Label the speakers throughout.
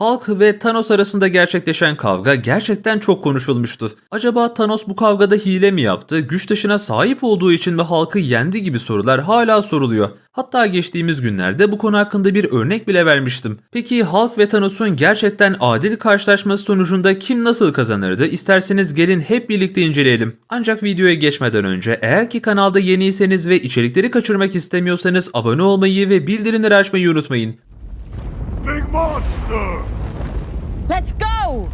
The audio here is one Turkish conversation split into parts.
Speaker 1: Hulk ve Thanos arasında gerçekleşen kavga gerçekten çok konuşulmuştu. Acaba Thanos bu kavgada hile mi yaptı, güç taşına sahip olduğu için mi Hulk'ı yendi gibi sorular hala soruluyor. Hatta geçtiğimiz günlerde bu konu hakkında bir örnek bile vermiştim. Peki Hulk ve Thanos'un gerçekten adil karşılaşması sonucunda kim nasıl kazanırdı? İsterseniz gelin hep birlikte inceleyelim. Ancak videoya geçmeden önce eğer ki kanalda yeniyseniz ve içerikleri kaçırmak istemiyorsanız abone olmayı ve bildirimleri açmayı unutmayın.
Speaker 2: Big monster!
Speaker 3: Let's go!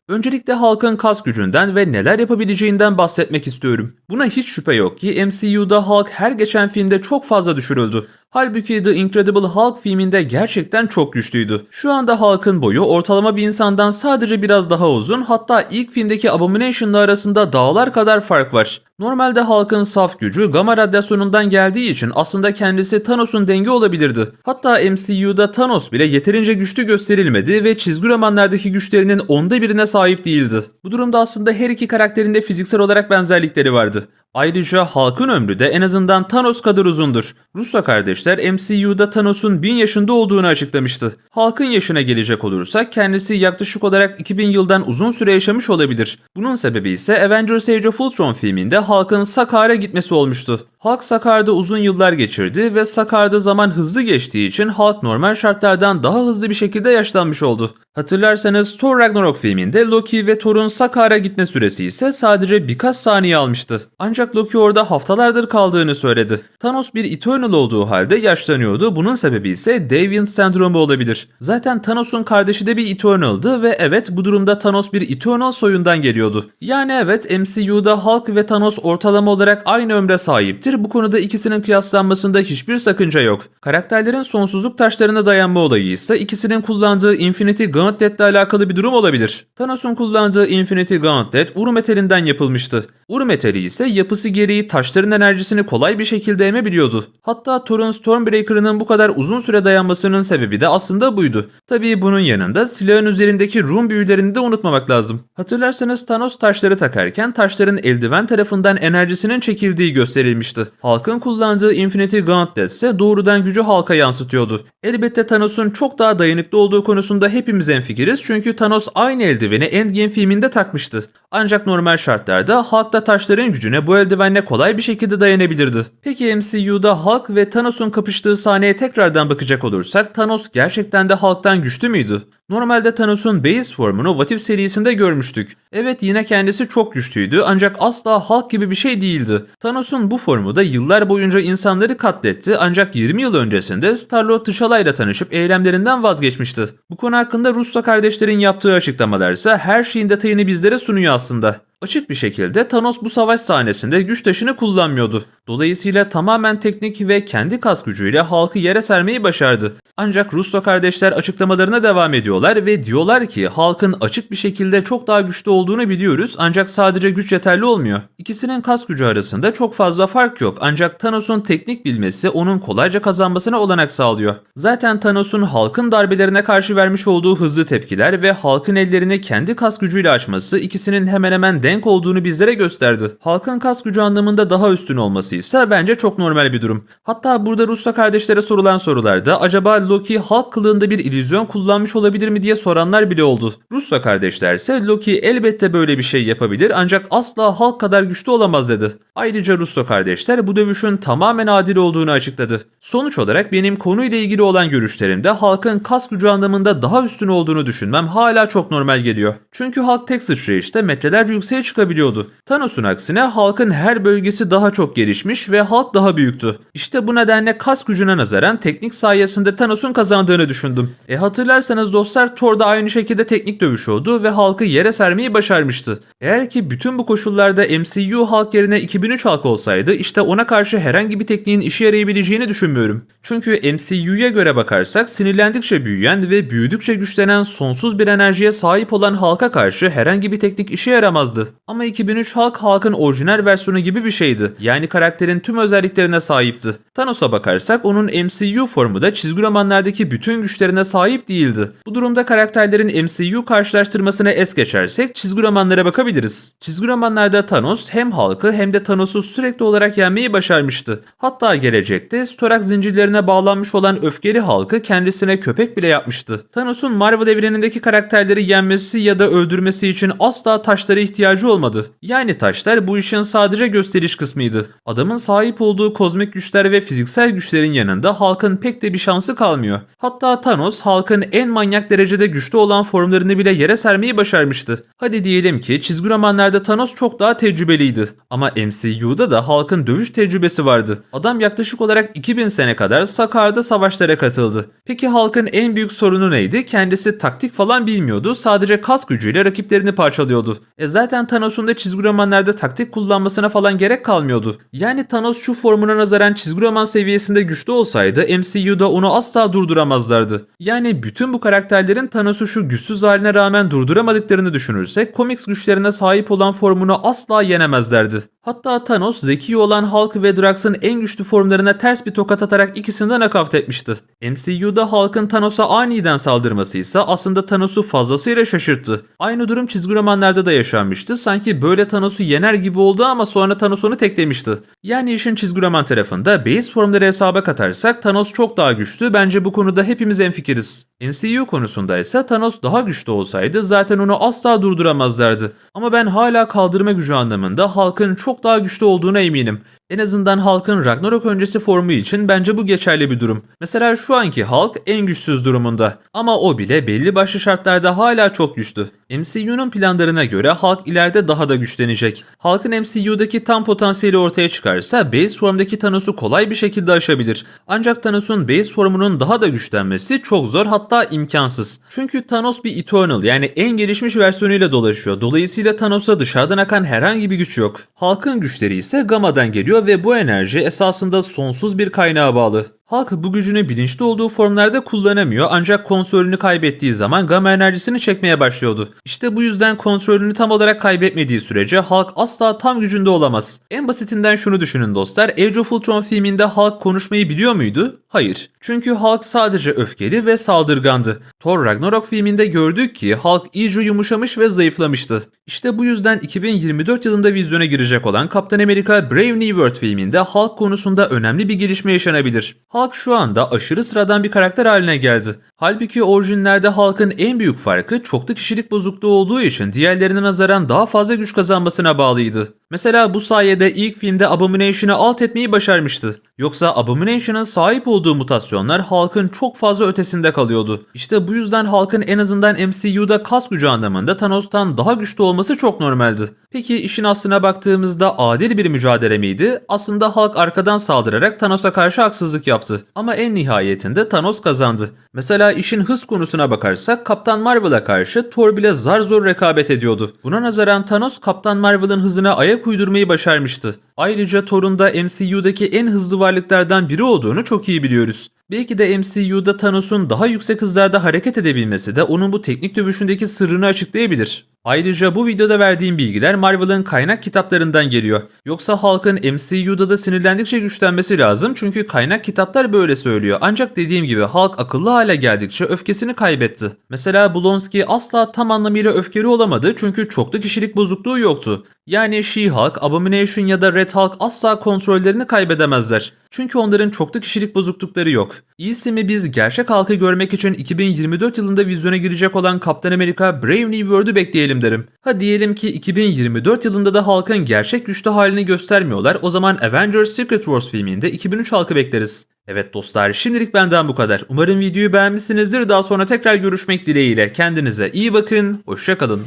Speaker 1: Öncelikle Hulk'ın kas gücünden ve neler yapabileceğinden bahsetmek istiyorum. Buna hiç şüphe yok ki MCU'da Hulk her geçen filmde çok fazla düşürüldü. Halbuki The Incredible Hulk filminde gerçekten çok güçlüydü. Şu anda Hulk'ın boyu ortalama bir insandan sadece biraz daha uzun, hatta ilk filmdeki Abomination'la arasında dağlar kadar fark var. Normalde Hulk'ın saf gücü gamma radyasyonundan geldiği için aslında kendisi Thanos'un dengi olabilirdi. Hatta MCU'da Thanos bile yeterince güçlü gösterilmedi ve çizgi romanlardaki güçlerinin onda birine sahip değildi. Bu durumda aslında her iki karakterin de fiziksel olarak benzerlikleri vardı. Ayrıca Hulk'ın ömrü de en azından Thanos kadar uzundur. Russo kardeşler MCU'da Thanos'un 1000 yaşında olduğunu açıklamıştı. Hulk'ın yaşına gelecek olursak kendisi yaklaşık olarak 2000 yıldan uzun süre yaşamış olabilir. Bunun sebebi ise Avengers Age of Ultron filminde Hulk'ın Sakaar'a gitmesi olmuştu. Hulk Sakaar'da uzun yıllar geçirdi ve Sakaar'da zaman hızlı geçtiği için Hulk normal şartlardan daha hızlı bir şekilde yaşlanmış oldu. Hatırlarsanız Thor Ragnarok filminde Loki ve Thor'un Sakaar'a gitme süresi ise sadece birkaç saniye almıştı. Ancak Loki orada haftalardır kaldığını söyledi. Thanos bir Eternal olduğu halde yaşlanıyordu. Bunun sebebi ise Deviant sendromu olabilir. Zaten Thanos'un kardeşi de bir Eternal'dı ve evet, bu durumda Thanos bir Eternal soyundan geliyordu. Yani evet, MCU'da Hulk ve Thanos ortalama olarak aynı ömre sahiptir. Bu konuda ikisinin kıyaslanmasında hiçbir sakınca yok. Karakterlerin sonsuzluk taşlarına dayanma olayı ise ikisinin kullandığı Infinity Gauntlet ile alakalı bir durum olabilir. Thanos'un kullandığı Infinity Gauntlet Uru metalinden yapılmıştı. Uru metali ise yapısı gereği taşların enerjisini kolay bir şekilde emebiliyordu. Hatta Thor'un Stormbreaker'ının bu kadar uzun süre dayanmasının sebebi de aslında buydu. Tabii bunun yanında silahın üzerindeki rune büyülerini de unutmamak lazım. Hatırlarsanız Thanos taşları takarken taşların eldiven tarafından enerjisinin çekildiği gösterilmişti. Hulk'ın kullandığı Infinity Gauntlet ise doğrudan gücü Hulk'a yansıtıyordu. Elbette Thanos'un çok daha dayanıklı olduğu konusunda hepimiz hemfikiriz, çünkü Thanos aynı eldiveni Endgame filminde takmıştı. Ancak normal şartlarda Hulk da taşların gücüne bu eldivenle kolay bir şekilde dayanabilirdi. Peki MCU'da Hulk ve Thanos'un kapıştığı sahneye tekrardan bakacak olursak, Thanos gerçekten de Hulk'tan güçlü müydü? Normalde Thanos'un base formunu What If serisinde görmüştük. Evet, yine kendisi çok güçlüydü ancak asla Hulk gibi bir şey değildi. Thanos'un bu formu da yıllar boyunca insanları katletti, ancak 20 yıl öncesinde Star-Lord T'Challa ile tanışıp eylemlerinden vazgeçmişti. Bu konu hakkında Russo kardeşlerin yaptığı açıklamalar ise her şeyin detayını bizlere sunuyor aslında. Açık bir şekilde Thanos bu savaş sahnesinde güç taşını kullanmıyordu. Dolayısıyla tamamen teknik ve kendi kas gücüyle Hulk'ı yere sermeyi başardı. Ancak Russo kardeşler açıklamalarına devam ediyorlar ve diyorlar ki Hulk'ın açık bir şekilde çok daha güçlü olduğunu biliyoruz, ancak sadece güç yeterli olmuyor. İkisinin kas gücü arasında çok fazla fark yok, ancak Thanos'un teknik bilmesi onun kolayca kazanmasına olanak sağlıyor. Zaten Thanos'un Hulk'ın darbelerine karşı vermiş olduğu hızlı tepkiler ve Hulk'ın ellerini kendi kas gücüyle açması ikisinin hemen hemen denk olduğunu bizlere gösterdi. Hulk'ın kas gücü anlamında daha üstün olması ise bence çok normal bir durum. Hatta burada Russo kardeşlere sorulan sorularda acaba Loki Hulk kılığında bir illüzyon kullanmış olabilir mi diye soranlar bile oldu. Russo kardeşler ise Loki elbette böyle bir şey yapabilir ancak asla Hulk kadar güçlü olamaz dedi. Ayrıca Russo kardeşler bu dövüşün tamamen adil olduğunu açıkladı. Sonuç olarak benim konuyla ilgili olan görüşlerimde Hulk'ın kas gücü anlamında daha üstün olduğunu düşünmem hala çok normal geliyor. Çünkü Hulk tek sıçrayışta metrelerce yükseğe çıkabiliyordu. Thanos'un aksine Hulk'ın her bölgesi daha çok gelişmiş ve Hulk daha büyüktü. İşte bu nedenle kas gücüne nazaran teknik sayesinde Thanos'un kazandığını düşündüm. Hatırlarsanız dostlar, Thor da aynı şekilde teknik dövüşüyordu ve Hulk'ı yere sermeyi başarmıştı. Eğer ki bütün bu koşullarda MCU Hulk yerine 2003 Hulk olsaydı, işte ona karşı herhangi bir tekniğin işe yarayabileceğini düşünmüyorum. Çünkü MCU'ya göre bakarsak sinirlendikçe büyüyen ve büyüdükçe güçlenen sonsuz bir enerjiye sahip olan Hulk'a karşı herhangi bir teknik işe yaramazdı. Ama 2003 Hulk'ın orijinal versiyonu gibi bir şeydi. Yani karakter karakterin tüm özelliklerine sahipti. Thanos'a bakarsak onun MCU formu da çizgi romanlardaki bütün güçlerine sahip değildi. Bu durumda karakterlerin MCU karşılaştırmasını es geçersek çizgi romanlara bakabiliriz. Çizgi romanlarda Thanos hem Hulk'ı hem de Thanos'u sürekli olarak yenmeyi başarmıştı. Hatta gelecekte storak zincirlerine bağlanmış olan öfkeli Hulk'ı kendisine köpek bile yapmıştı. Thanos'un Marvel evrenindeki karakterleri yenmesi ya da öldürmesi için asla taşlara ihtiyacı olmadı. Yani taşlar bu işin sadece gösteriş kısmıydı. Adamın sahip olduğu kozmik güçler ve fiziksel güçlerin yanında Hulk'ın pek de bir şansı kalmıyor. Hatta Thanos Hulk'ın en manyak derecede güçlü olan formlarını bile yere sermeyi başarmıştı. Hadi diyelim ki çizgi romanlarda Thanos çok daha tecrübeliydi. Ama MCU'da da Hulk'ın dövüş tecrübesi vardı. Adam yaklaşık olarak 2000 sene kadar Sakar'da savaşlara katıldı. Peki Hulk'ın en büyük sorunu neydi? Kendisi taktik falan bilmiyordu. Sadece kas gücüyle rakiplerini parçalıyordu. Zaten Thanos'un da çizgi romanlarda taktik kullanmasına falan gerek kalmıyordu. Yani Thanos şu formuna nazaran çizgi roman seviyesinde güçlü olsaydı MCU'da onu asla durduramazlardı. Yani bütün bu karakterlerin Thanos'u şu güçsüz haline rağmen durduramadıklarını düşünürsek komiks güçlerine sahip olan formunu asla yenemezlerdi. Hatta Thanos zeki olan Hulk ve Drax'ın en güçlü formlarına ters bir tokat atarak ikisini de nakavt etmişti. MCU'da Hulk'ın Thanos'a aniden saldırması ise aslında Thanos'u fazlasıyla şaşırttı. Aynı durum çizgi romanlarda da yaşanmıştı. Sanki böyle Thanos'u yener gibi oldu ama sonra Thanos onu teklemişti. Yani işin çizgi roman tarafında base formları hesaba katarsak Thanos çok daha güçlü. Bence bu konuda hepimiz hemfikiriz. MCU konusunda ise Thanos daha güçlü olsaydı zaten onu asla durduramazlardı. Ama ben hala kaldırma gücü anlamında Hulk'ın çok daha güçlü olduğuna eminim. En azından Hulk'ın Ragnarok öncesi formu için bence bu geçerli bir durum. Mesela şu anki Hulk en güçsüz durumunda. Ama o bile belli başlı şartlarda hala çok güçlü. MCU'nun planlarına göre Hulk ileride daha da güçlenecek. Hulk'ın MCU'daki tam potansiyeli ortaya çıkarsa base formdaki Thanos'u kolay bir şekilde aşabilir. Ancak Thanos'un base formunun daha da güçlenmesi çok zor, hatta imkansız. Çünkü Thanos bir Eternal, yani en gelişmiş versiyonuyla dolaşıyor. Dolayısıyla Thanos'a dışarıdan akan herhangi bir güç yok. Hulk'ın güçleri ise Gamma'dan geliyor ve bu enerji esasında sonsuz bir kaynağa bağlı. Hulk bu gücünü bilinçli olduğu formlarda kullanamıyor, ancak kontrolünü kaybettiği zaman gamma enerjisini çekmeye başlıyordu. İşte bu yüzden kontrolünü tam olarak kaybetmediği sürece Hulk asla tam gücünde olamaz. En basitinden şunu düşünün dostlar, Age of Ultron filminde Hulk konuşmayı biliyor muydu? Hayır. Çünkü Hulk sadece öfkeli ve saldırgandı. Thor Ragnarok filminde gördük ki Hulk iyice yumuşamış ve zayıflamıştı. İşte bu yüzden 2024 yılında vizyona girecek olan Captain America Brave New World filminde Hulk konusunda önemli bir gelişme yaşanabilir. Hulk şu anda aşırı sıradan bir karakter haline geldi. Halbuki orijinlerde Hulk'ın en büyük farkı çoklu kişilik bozukluğu olduğu için diğerlerine nazaran daha fazla güç kazanmasına bağlıydı. Mesela bu sayede ilk filmde Abomination'ı alt etmeyi başarmıştı. Yoksa Abomination'ın sahip olduğu mutasyonlar Hulk'ın çok fazla ötesinde kalıyordu. İşte bu yüzden Hulk'ın en azından MCU'da kas gücü anlamında Thanos'tan daha güçlü olması çok normaldi. Peki işin aslına baktığımızda adil bir mücadele miydi? Aslında Hulk arkadan saldırarak Thanos'a karşı haksızlık yaptı. Ama en nihayetinde Thanos kazandı. Mesela işin hız konusuna bakarsak Kaptan Marvel'a karşı Thor bile zar zor rekabet ediyordu. Buna nazaran Thanos Kaptan Marvel'ın hızına ayak uydurmayı başarmıştı. Ayrıca Thor'un da MCU'daki en hızlı varlıklardan biri olduğunu çok iyi biliyoruz. Belki de MCU'da Thanos'un daha yüksek hızlarda hareket edebilmesi de onun bu teknik dövüşündeki sırrını açıklayabilir. Ayrıca bu videoda verdiğim bilgiler Marvel'ın kaynak kitaplarından geliyor. Yoksa Hulk'ın MCU'da da sinirlendikçe güçlenmesi lazım, çünkü kaynak kitaplar böyle söylüyor. Ancak dediğim gibi Hulk akıllı hale geldikçe öfkesini kaybetti. Mesela Blonsky asla tam anlamıyla öfkeli olamadı çünkü çoklu kişilik bozukluğu yoktu. Yani She-Hulk, Abomination ya da Red Hulk asla kontrollerini kaybedemezler. Çünkü onların çoklu kişilik bozuklukları yok. İyisi mi biz gerçek Hulk'ı görmek için 2024 yılında vizyona girecek olan Captain America Brave New World'u bekleyelim derim. Ha diyelim ki 2024 yılında da Hulk'ın gerçek güçlü halini göstermiyorlar, o zaman Avengers Secret Wars filminde 2003 Hulk'ı bekleriz. Evet dostlar, şimdilik benden bu kadar. Umarım videoyu beğenmişsinizdir. Daha sonra tekrar görüşmek dileğiyle. Kendinize iyi bakın, hoşça kalın.